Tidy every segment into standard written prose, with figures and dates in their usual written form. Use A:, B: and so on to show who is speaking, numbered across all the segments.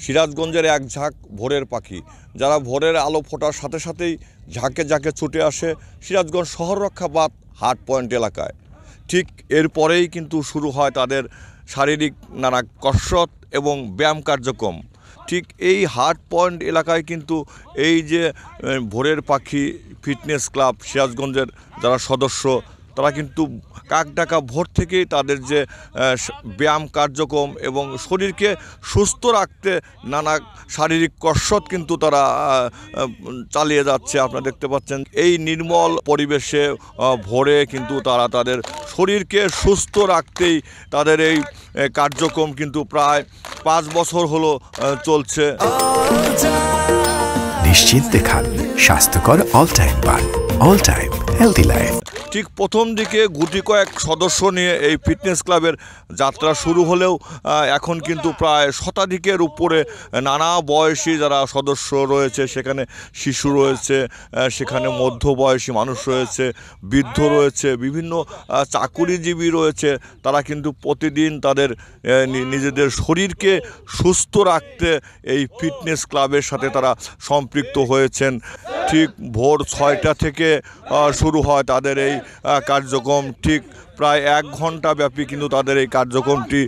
A: সিরাজগঞ্জের এক ঝাঁক ভোরের পাখি, যারা ভোরের আলো ফোটার সাথে সাথেই ঝাঁকে ঝাঁকে ছুটে আসে সিরাজগঞ্জ শহর রক্ষা বাঁধ হাট পয়েন্ট এলাকায়। ঠিক এরপরেই কিন্তু শুরু হয় তাদের শারীরিক নানা কসরত এবং ব্যায়াম কার্যক্রম। ঠিক এই হাট পয়েন্ট এলাকায় কিন্তু এই যে ভোরের পাখি ফিটনেস ক্লাব সিরাজগঞ্জের যারা সদস্য, তারা কিন্তু কাকডাকা ভোর থেকেই তাদের যে ব্যায়াম কার্যক্রম এবং শরীরকে সুস্থ রাখতে নানা শারীরিক কসরত কিন্তু তারা চালিয়ে যাচ্ছে। আপনারা দেখতে পাচ্ছেন এই নির্মল পরিবেশে ভোরে কিন্তু তারা তাদের শরীরকে সুস্থ রাখতেই তাদের এই কার্যক্রম কিন্তু প্রায় 5 বছর হলো চলছে।
B: নিশ্চিন্তে খান স্বাস্থ্যকর অল টাইম পান, অল টাইম হেলদি লাইফ।
A: ঠিক প্রথম দিকে গুটি কয়েক সদস্য নিয়ে এই ফিটনেস ক্লাবের যাত্রা শুরু হলেও এখন কিন্তু প্রায় শতাধিকের উপরে নানা বয়সী যারা সদস্য রয়েছে, সেখানে শিশু রয়েছে, সেখানে মধ্যবয়সী মানুষ রয়েছে, বৃদ্ধ রয়েছে, বিভিন্ন চাকুরিজীবী রয়েছে। তারা কিন্তু প্রতিদিন তাদের নিজেদের শরীরকে সুস্থ রাখতে এই ফিটনেস ক্লাবের সাথে তারা সম্পৃক্ত হয়েছেন। ঠিক ভোর 6টা থেকে শুরু হয় তাদের এই কার্যক্রম। ঠিক প্রায় 1 ঘন্টা ব্যাপী কিন্তু তাদের এই কার্যক্রমটি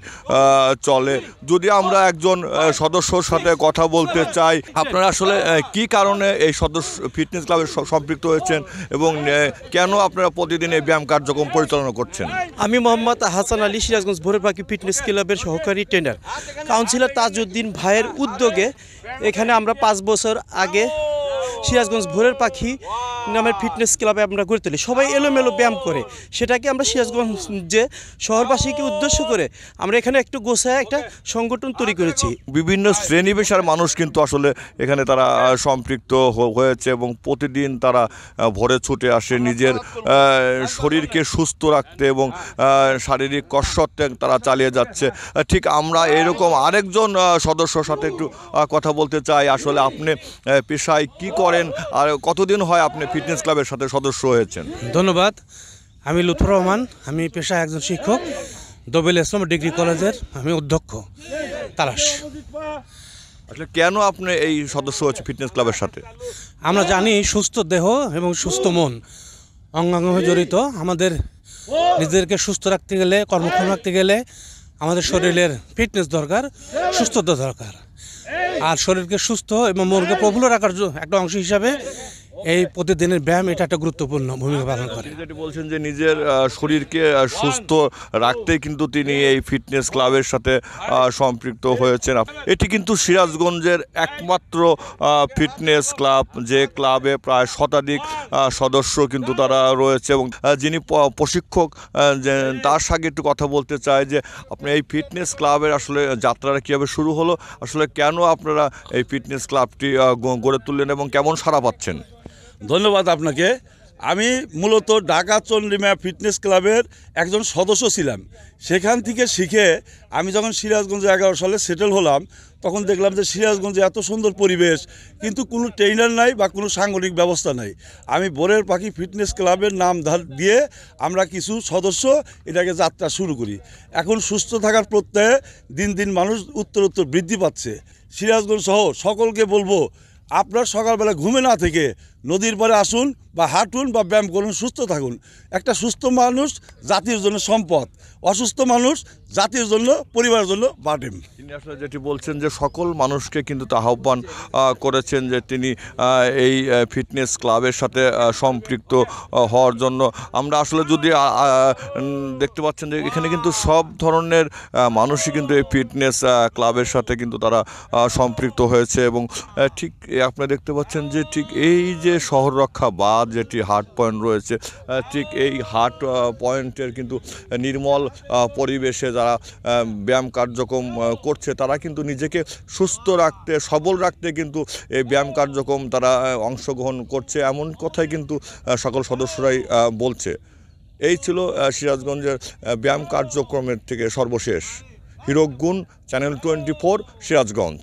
A: চলে। যদি আমরা একজন সদস্যর সাথে কথা বলতে চাই, আপনারা আসলে কি কারণে এই ফিটনেস ক্লাবে সম্পৃক্ত হয়েছেন এবং কেন আপনারা প্রতিদিন এই ব্যায়াম কার্যক্রম পরিচালনা করছেন?
C: আমি মোহাম্মদ হাসান আলী, সিরাজগঞ্জ ভোরের পাখি ফিটনেস ক্লাবের সহকারী ট্রেনার। কাউন্সিলর তাজউদ্দিন ভাইয়ের উদ্যোগে এখানে আমরা 5 বছর আগে সিরাজগঞ্জ ভোরের পাখি নামের ফিটনেস ক্লাবে আমরা গড়ে তুলি। সবাই এলোমেলো ব্যায়াম করে, সেটাকে আমরা সিরাজগঞ্জে শহরবাসীকে উদ্দেশ্য করে আমরা এখানে একটু গোছায় একটা সংগঠন তৈরি করেছি।
A: বিভিন্ন শ্রেণী পেশার মানুষ কিন্তু আসলে এখানে তারা সম্পৃক্ত হয়েছে এবং প্রতিদিন তারা ভোরে ছুটে আসে নিজের শরীরকে সুস্থ রাখতে এবং শারীরিক কসরত তারা চালিয়ে যাচ্ছে। ঠিক আমরা এরকম আরেকজন সদস্যর সাথে একটু কথা বলতে চাই। আসলে আপনি পেশায় কি করেন আর কতদিন হয় আপনি ফিটনেস ক্লাবের সাথে সদস্য হয়েছেন?
D: ধন্যবাদ। আমি লুৎফর রহমান, আমি পেশায় একজন শিক্ষক, দবিল ইসলাম ডিগ্রি কলেজের আমি অধ্যক্ষ তালাশ।
A: আসলে কেন আপনি এই সদস্য হচ্ছে ফিটনেস ক্লাবের সাথে?
D: আমরা জানি সুস্থ দেহ এবং সুস্থ মন অঙ্গাঙ্গ জড়িত। আমাদের নিজেদেরকে সুস্থ রাখতে গেলে, কর্মক্ষম রাখতে গেলে আমাদের শরীরের ফিটনেস দরকার, সুস্থতা দরকার। আর শরীরকে সুস্থ এবং মনকে প্রফুল্ল রাখার একটা অংশ হিসাবে এই প্রতিদিনের ব্যায়াম এটা একটা গুরুত্বপূর্ণ ভূমিকা পালন করে।
A: যেটি বলছেন যে নিজের শরীরকে সুস্থ রাখতে কিন্তু তিনি এই ফিটনেস ক্লাবের সাথে সম্পৃক্ত হয়েছেন। এটি কিন্তু সিরাজগঞ্জের একমাত্র ফিটনেস ক্লাব, যে ক্লাবে প্রায় শতাধিক সদস্য কিন্তু তারা রয়েছে এবং যিনি প্রশিক্ষক তার সঙ্গে একটু কথা বলতে চাই যে আপনি এই ফিটনেস ক্লাবের আসলে যাত্রাটা কীভাবে শুরু হলো, আসলে কেন আপনারা এই ফিটনেস ক্লাবটি গড়ে তুললেন এবং কেমন সাড়া পাচ্ছেন?
E: ধন্যবাদ আপনাকে। আমি মূলত ঢাকা চন্দ্রিমা ফিটনেস ক্লাবের একজন সদস্য ছিলাম। সেখান থেকে শিখে আমি যখন সিরাজগঞ্জে 11 সালে সেটেল হলাম, তখন দেখলাম যে সিরাজগঞ্জে এত সুন্দর পরিবেশ, কিন্তু কোনো ট্রেনার নাই বা কোনো সাংগঠনিক ব্যবস্থা নাই। আমি ভোরের পাখি ফিটনেস ক্লাবের নাম দিয়ে আমরা কিছু সদস্য এটাকে যাত্রা শুরু করি। এখন সুস্থ থাকার প্রত্যয়ে দিন দিন মানুষ উত্তরোত্তর বৃদ্ধি পাচ্ছে। সিরাজগঞ্জ সহ সকলকে বলবো, আপনার সকালবেলা ঘুমে না থেকে নদীর পাড়ে আসুন বা হাঁটুন বা ব্যায়াম করুন, সুস্থ থাকুন। একটা সুস্থ মানুষ জাতির জন্য সম্পদ, অসুস্থ মানুষ জাতির জন্য, পরিবারের জন্য বাটেম।
A: তিনি আসলে যেটি বলছেন যে সকল মানুষকে কিন্তু আহ্বান করেছেন যে তিনি এই ফিটনেস ক্লাবের সাথে সম্পৃক্ত হওয়ার জন্য। আমরা আসলে যদি দেখতে পাচ্ছেন যে এখানে কিন্তু সব ধরনের মানুষই কিন্তু এই ফিটনেস ক্লাবের সাথে কিন্তু তারা সম্পৃক্ত হয়েছে এবং ঠিক আপনারা দেখতে পাচ্ছেন যে ঠিক এই যে শহর রক্ষা বাঁধ যেটি হাট পয়েন্ট রয়েছে, ঠিক এই হাট পয়েন্টের কিন্তু নির্মল পরিবেশে যারা ব্যায়াম কার্যক্রম করছে, তারা কিন্তু নিজেকে সুস্থ রাখতে, সবল রাখতে কিন্তু এই ব্যায়াম কার্যক্রম তারা অংশগ্রহণ করছে, এমন কথাই কিন্তু সকল সদস্যরাই বলছে। এই ছিল সিরাজগঞ্জের ব্যায়াম কার্যক্রমের থেকে সর্বশেষ। হিরক গুণ, চ্যানেল 24, সিরাজগঞ্জ।